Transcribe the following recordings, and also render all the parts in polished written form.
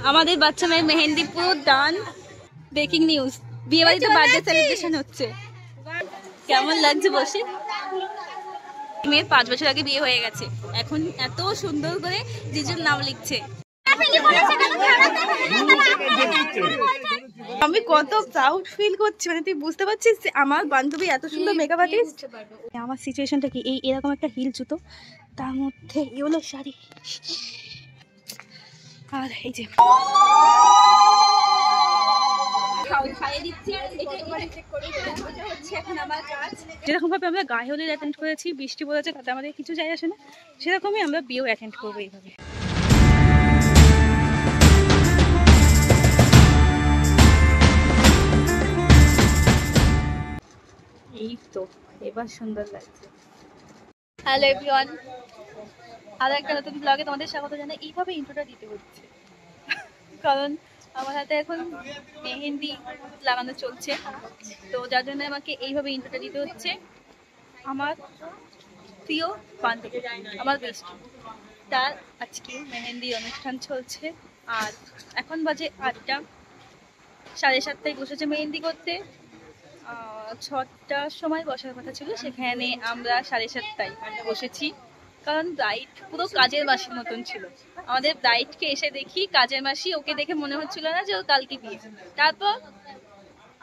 আমাদের বাচ্চা মেয়ের মেহেন্দি পুরো ডান। ব্রেকিং নিউজ, বিয়ে বাড়িতে বার্থডে সেলিব্রেশন হচ্ছে। কেমন লাগছে বসে? মেয়ের 5 বছর আগে বিয়ে হয়ে গেছে, এখন এত সুন্দর করে জিজুর নাম লিখছে। আমি কত প্রাউড ফিল করছি, মানে তুই বুঝতে পারছিস আমার বান্ধবী এত সুন্দর মেকআপ আর্টিস্ট। আমার সিচুয়েশনটা কি, এই এরকম একটা হিল জুতো, তার মধ্যে ইয়েলো শাড়ি, আর এই যে যেরকম ভাবে আমরা গায়ে হলুদ অ্যাটেন্ড করেছি, বৃষ্টি পড়েছে, তাতে আমাদের কিছু যায় আসে না, সেরকমই আমরা বিয়েও অ্যাটেন্ড করবো এইভাবে। এই তো এবার সুন্দর লাগছে। হ্যালো এভরিওয়ান, আরো একটা নতুন ব্লগে তোমাদের স্বাগত জানাই। এইভাবে ইন্ট্রোটা দিতে হচ্ছে কারণ আমার হাতে এখন মেহেন্দি লাগানো চলছে, তো যার জন্য আমাকে এইভাবে ইন্ট্রোটা দিতে হচ্ছে। আমার প্রিয় বান্ধবী, আমার বেস্ট, তার আজকে মেহেন্দি অনুষ্ঠান চলছে। আর এখন বাজে 8টা, 7:30টায় বসেছে মেহেন্দি করতে। 6টার সময় বসার কথা ছিল, সেখানে আমরা 7:30টায় বসেছি, কারণ ব্রাইড পুরো কাজের মাসির মতন ছিল। আমাদের ব্রাইডকে এসে দেখি কাজের মাসি, ওকে দেখে মনে হচ্ছিল না যে ও কালকে বিয়ে। তারপর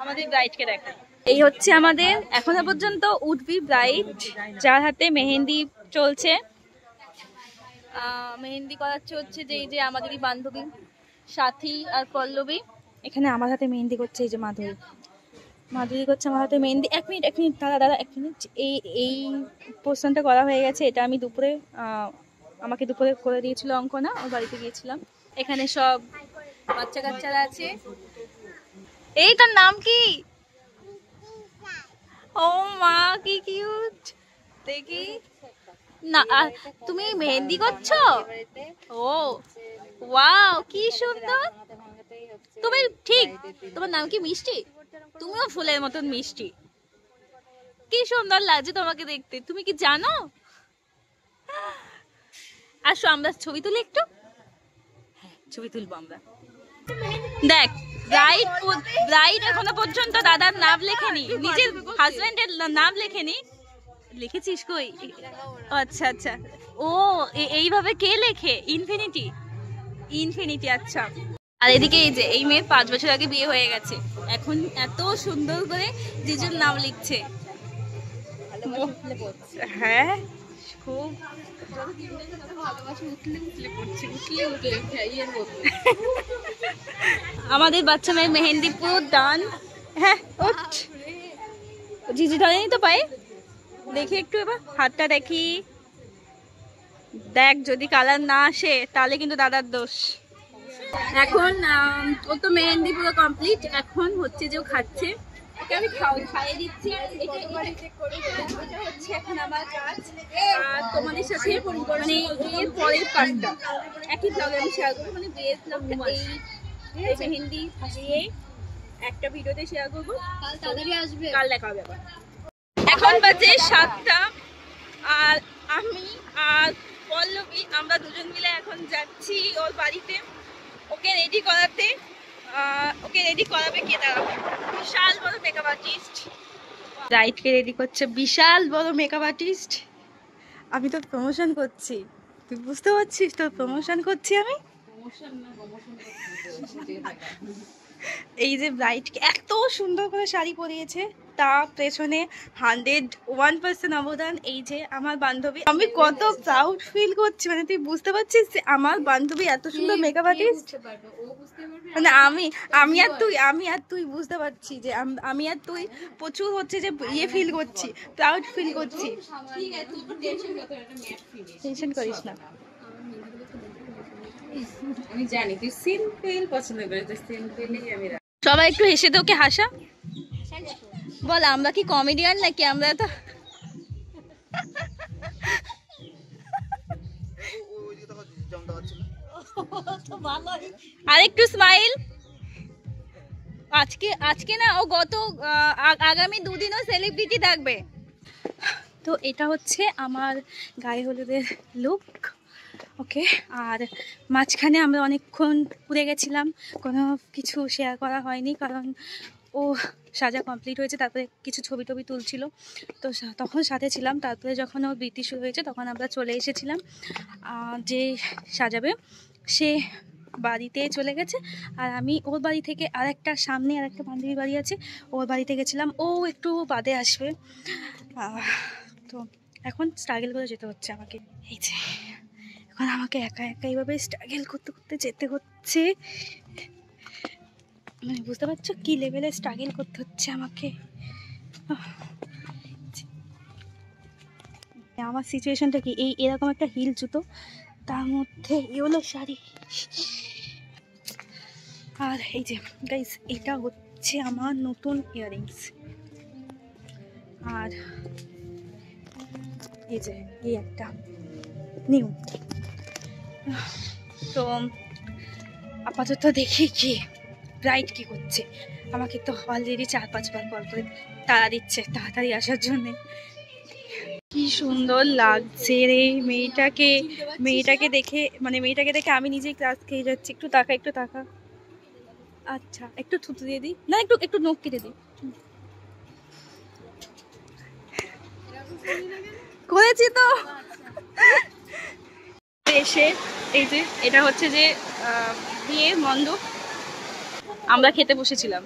আমাদের ব্রাইডকে দেখা, এই হচ্ছে আমাদের এখনো পর্যন্ত উঠবি ব্রাইড, যার হাতে মেহেন্দি চলছে। মেহেন্দি করাচ্ছে হচ্ছে যে এই যে আমাদেরই বান্ধবী সাথী আর পল্লবী। এখানে আমার হাতে মেহেন্দি করছে এই যে মাধুরী করছে আমার হাতে মেহেন্দি। এক মিনিট দাদা 1 মিনিট। এই পোর্শনটা করা হয়ে গেছে। এটা আমি দুপুরে আমাকে দুপুরে করে দিয়েছিল অঙ্কনা, ওর বাড়িতে গিয়েছিলাম। এখানে সব বাচ্চা কাচ্চারা আছে। এই তার নাম কি? ও মা কি কিউট, দেখি না। তুমি মেহেন্দি করছো? ও ওয়াও কি সুন্দর। তুমি ঠিক, তোমার নাম কি? মিষ্টি। তুমিও ফুলের মতন মিষ্টি, কি সুন্দর লাগছে তোমাকে দেখতে। তুমি কি জানো? আসো আমরা ছবি তুলি একটু। হ্যাঁ ছবি তুলবো আমরা। দেখ ব্রাইড এখনো পর্যন্ত দাদার নাম লেখেনি, নিজের হাজবেন্ডের নাম লেখেনি। লিখেছিস কই? আচ্ছা ও এইভাবে কে লেখে? ইনফিনিটি। আচ্ছা। আর এদিকে এই যে এই মেয়ের 5 বছর আগে বিয়ে হয়ে গেছে, এখন এত সুন্দর করে জিজুর নাম লিখছে। হ্যাঁ খুব আমাদের বাচ্চা মেয়ের মেহেন্দি পুরো ডান। হ্যাঁ জিজু ধরেনি তো পায়ে, দেখি একটু এবার হাতটা দেখি। দেখ যদি কালার না আসে তাহলে কিন্তু দাদার দোষ। এখন ও তো মেহেন্দি পুরো কমপ্লিট, এখন হচ্ছে যে ও খাচ্ছে, ওকে আমি খাইয়ে দিচ্ছি। এটা হচ্ছে এখন আমার কাজ। আর তোমাদের সাথে মানে বিয়ের পরের পার্টটা একই ব্লগে আমি শেয়ার করবো, মানে বিয়ের ব্লগটা এই মেহেন্দি দিয়ে একটা ভিডিওতে শেয়ার করবো। কাল দেখা হবে আবার। এখন বাজে 7টা, আর আমি আর পল্লবী আমরা দুজন মিলে এখন যাচ্ছি ওর বাড়িতে ওকে রেডি করাতে। ওকে রেডি করাবে কে? দাঁড়াবে, বিশাল বড় মেকআপ আর্টিস্ট। ব্রাইডকে রেডি করছে বিশাল বড় মেকআপ আর্টিস্ট। আমি তো প্রমোশন করছি, তুই বুঝতে পারছিস তো? প্রমোশন করছি আমি। এই যে ব্রাইডকে এত সুন্দর করে শাড়ি পরিয়েছে, তার পেছনে 101% অবদান এই যে আমার বান্ধবী। আমি কত প্রাউড ফিল করছি, মানে তুই বুঝতে পারছিস আমার বান্ধবী এত সুন্দর মেকআপ আর্টিস্ট। মানে আমি আর তুই বুঝতে পারছি যে আমি আর তুই প্রচুর হচ্ছে যে ইয়ে ফিল করছি, প্রাউড ফিল করছি। টেনশন করিস না, আমি জানি তুই সিম্পল পছন্দ করিস, সিম্পলই আমি। সবাই একটু হেসে দে, ওকে হাসা। বল আমরা কি কমেডিয়ান নাকি? আমরা তো আরেকটু স্মাইল। আজকে না ও আগামী 2 দিনও সেলিব্রিটি থাকবে। তো এটা হচ্ছে আমার গায়ে হলুদের লুক। ওকে। আর মাঝখানে আমরা অনেকক্ষণ ঘুরে গেছিলাম, কোনো কিছু শেয়ার করা হয়নি কারণ ও সাজা কমপ্লিট হয়েছে, তারপরে কিছু ছবি টবি তুলছিল, তো তখন সাথে ছিলাম। তারপরে যখন ওর বৃত্তি শুরু হয়েছে তখন আমরা চলে এসেছিলাম। যে সাজাবে সে বাড়িতে চলে গেছে, আর আমি ওর বাড়ি থেকে আরেকটা সামনে আরেকটা বান্ধবীর বাড়ি আছে, ওর বাড়িতে গেছিলাম। ও একটু বাদে আসবে, তো এখন স্ট্রাগল করে যেতে হচ্ছে আমাকে। এই যে এখন আমাকে একা একা এইভাবে স্ট্রাগল করতে করতে যেতে হচ্ছে, মানে বুঝতে পারছো কি লেভেলে স্ট্রাগল করতে হচ্ছে আমাকে। আমার সিচুয়েশনটা কি, এরকম একটা হিল জুতো, তার মধ্যে ইয়েলো শাড়ি, আর এই যে গাইস এটা হচ্ছে আমার নতুন ইয়াররিংস, আর এই যে এই একটা নিউ। তো আপাতত দেখি কি ব্রাইট কি করছে। আমাকে তো অলরেডি 4-5 বার কল করে তাড়া দিচ্ছে তাড়াতাড়ি আসার জন্যে। কি সুন্দর লাগছে রে মেয়েটাকে দেখে, মানে মেয়েটাকে দেখে আমি নিজেই ক্লাস খেয়ে যাচ্ছি। একটু তাকা, একটু তাকা। আচ্ছা একটু থুতু দিয়ে দিই, না একটু নখ কেটে দিই। করেছি তো। এসে এই যে এটা হচ্ছে যে বিয়ে মণ্ডপ, আমরা খেতে বসেছিলাম,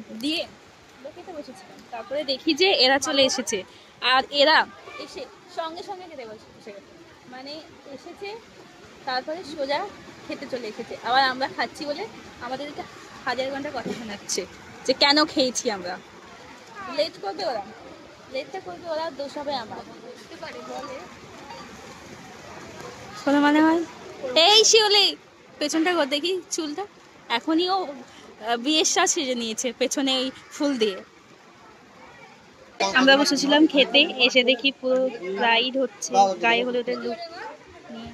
তারপরে দেখি যে এরা চলে এসেছে, আর এরা এসে সঙ্গে সঙ্গে খেতে বসে গেছে, মানে এসেছে তারপরে সোজা খেতে চলে এসেছে। আবার আমরা খাচ্ছি বলে আমাদেরকে 1000 ঘন্টা কথা শোনাচ্ছে যে কেন খেয়েছি আমরা। লেট করবে ওরা, লেটটা করবে ওরা, দোষ হবে আমার। কোনো মানে হয় এই শিওলি পেছনটা কর দেখি চুলটা, এখনই ও বিয়ের সাজ সেজে নিয়েছে পেছনে ওই ফুল দিয়ে। আমরা বসেছিলাম খেতে, এসে দেখি পুরো ব্রাইড হচ্ছে, গায়ে হলুদের লুক নিয়ে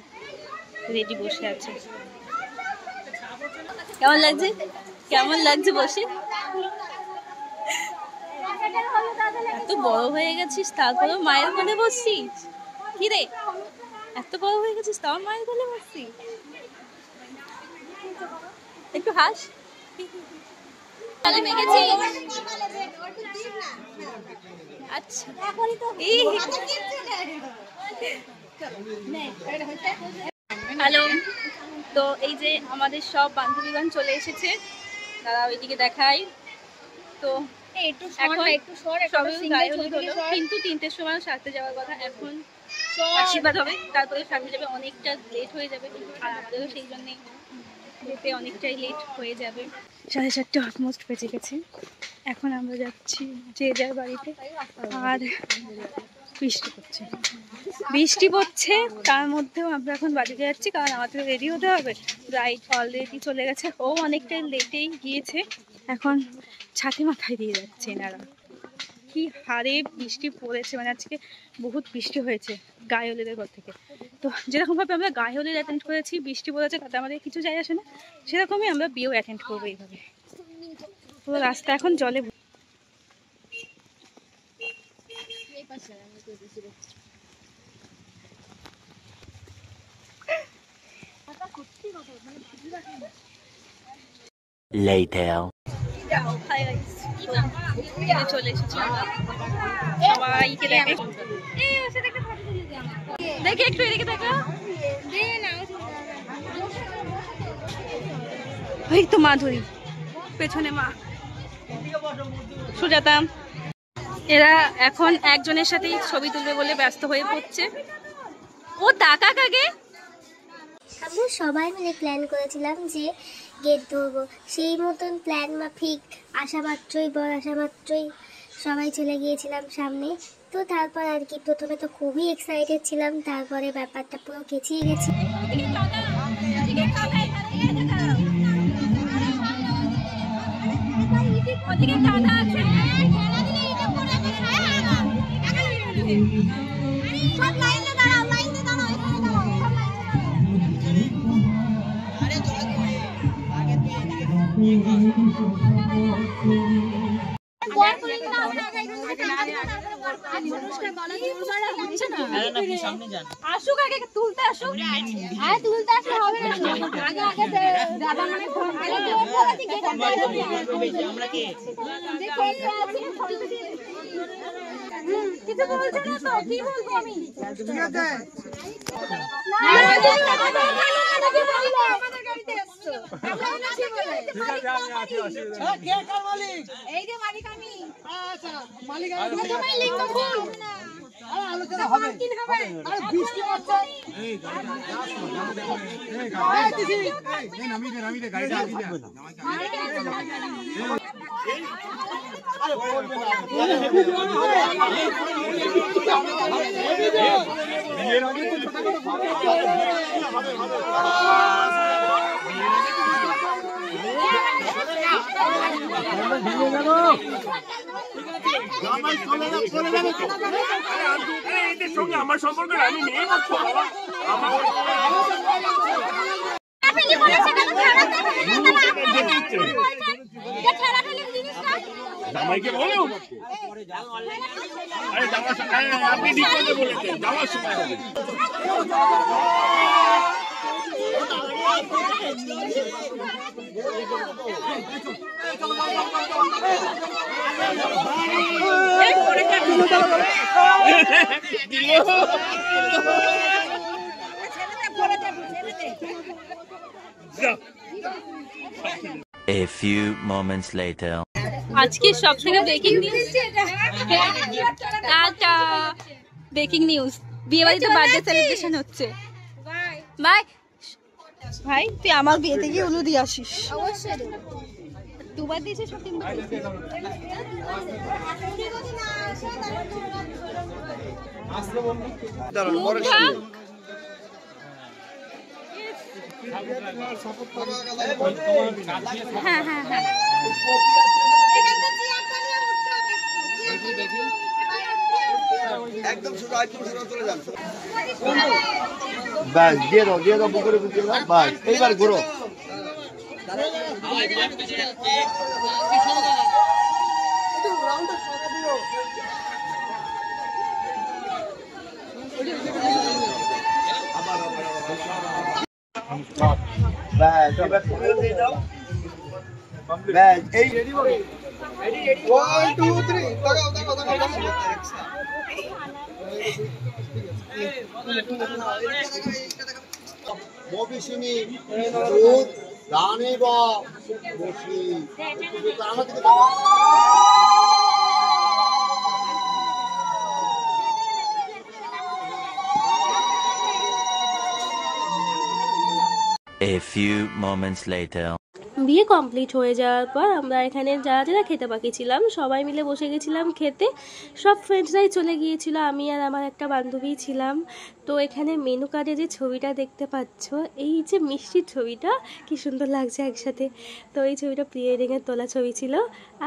রেডি বসে আছে। কেমন লাগছে, কেমন লাগছে বসে? এত বড় হয়ে গেছিস তারপরেও মায়ের কোলে বসছিস, কি রে এত বড় হয়ে গেছিস তাও মায়ের কোলে বসছিস? একটু হাস। আচ্ছা হ্যালো, তো এই যে আমাদের সব বান্ধবীগণ চলে এসেছে, তারা ওইদিকে দেখাই। তো কিন্তু 3টের সময় সারতে যাওয়ার কথা, এখন আশীর্বাদ হবে তারপরে সারতে যাবে, অনেকটা লেট হয়ে যাবে, আর আমাদেরও সেই জন্যে যেতে অনেকটাই লেট হয়ে যাবে। 4:30 অলমোস্ট বেজে গেছে, এখন আমরা যাচ্ছি যে যার বাড়িতে। আর বৃষ্টি পড়ছে তার মধ্যেও আমরা এখন বাড়িতে যাচ্ছি, কারণ আমাদের রেডি হতে হবে। ব্রাইড অলরেডি চলে গেছে, ও অনেকটাই লেটেই গিয়েছে, এখন ছাতি মাথায় দিয়ে যাচ্ছে এনারা। কি হারে বৃষ্টি পড়েছে, মানে আজকে বহুত বৃষ্টি হয়েছে গায়ে হলুদের পর থেকে। তো যেরকমভাবে আমরা গায়ে হলুদ অ্যাটেন্ড করেছি, বৃষ্টি পড়েছে তাতে আমাদের কিছু যায় আসে না, সেরকমই আমরা বিয়েও অ্যাটেন্ড করবো এইভাবে। পুরো রাস্তা এখন জলে। চলে এসেছি সবাইকে দেখে, দেখে একটু এদিকে দেখা। এই তো মাধুরী, পেছনে মা সুজাতা, এরা এখন একজনের সাথেই ছবি তুলবে বলে ব্যস্ত হয়ে পড়ছে। ও টাকা কাকে আমরা সবাই মিলে প্ল্যান করেছিলাম যে গেট ধরবো, সেই মতন প্ল্যান মাফিক আসা মাত্রই সবাই চলে গিয়েছিলাম সামনে। তো তারপর আর কি প্রথমে তো খুবই এক্সাইটেড ছিলাম, তারপরে ব্যাপারটা পুরো কেচিয়ে গেছি। আসুক আগে, তুলতে আসুক। তুলতে আসলে হবে না, আগে আগে দাদা মানে ফোন করে কিছু বলছে না তো, কি বলবো আমি? ঠিক আছে, এই যে মালিক আমি। আচ্ছা মালিক আলোচনা হবে। আরে বৃষ্টি হচ্ছে, নামিয়ে গাড়িটা এদের সঙ্গে আমার সম্পর্ক আমি নিয়ে যাচ্ছি বাবা। জামাইকে বলো, আপনি ঠিক কথা বলেছেন, যাওয়ার সময় হবে। A few moments later. আজকে সব থেকে ব্রেকিং নিউজ, ব্রেকিং নিউজ, বিয়ে বাড়িতে বার্থডে সেলিব্রেশন হচ্ছে। বাই ভাই, তুই আমার বিয়েতে গিয়ে উলু দিয়ে আসিস। অবশ্যই দুবার দিয়েছিস, তিনবার হ্যাঁ হ্যাঁ হ্যাঁ। একদম শুরু চলে যান। বাস দিয়ে দাও বুকুরে বুঝিয়ে দাও। বাস এইবার ঘুরো। ব্যাস এবার বুকুরে দিয়ে দাও। ব্যাস এই রেডি বলো। 1 2 3 দাও। মবিসিনী দুধ রানী বা বসি আমাকে তো A few moments later. বিয়ে কমপ্লিট হয়ে যাওয়ার পর আমরা এখানে যারা যারা খেতে বাকি ছিলাম সবাই মিলে বসে গেছিলাম খেতে। সব ফ্রেন্ডসরাই চলে গিয়েছিল, আমি আর আমার একটা বান্ধবী ছিলাম। তো এখানে মেনু কার্ডে যে ছবিটা দেখতে পাচ্ছ, এই যে মিষ্টির ছবিটা কি সুন্দর লাগছে একসাথে। তো এই ছবিটা প্রি ওয়েডিংয়ের তোলা ছবি ছিল,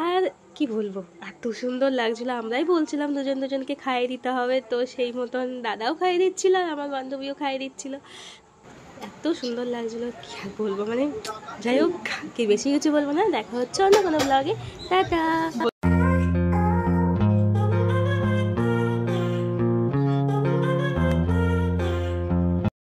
আর কি বলবো এত সুন্দর লাগছিলো। আমরাই বলছিলাম দুজনকে খাইয়ে দিতে হবে, তো সেই মতন দাদাও খাইয়ে দিচ্ছিল আর আমার বান্ধবীও খাইয়ে দিচ্ছিল। এত সুন্দর লাগছিলো কি আর বলবো, মানে যাই হোক কি বেশি কিছু বলবো না। দেখা হচ্ছে অন্য কোনো ব্লগে, টাটা।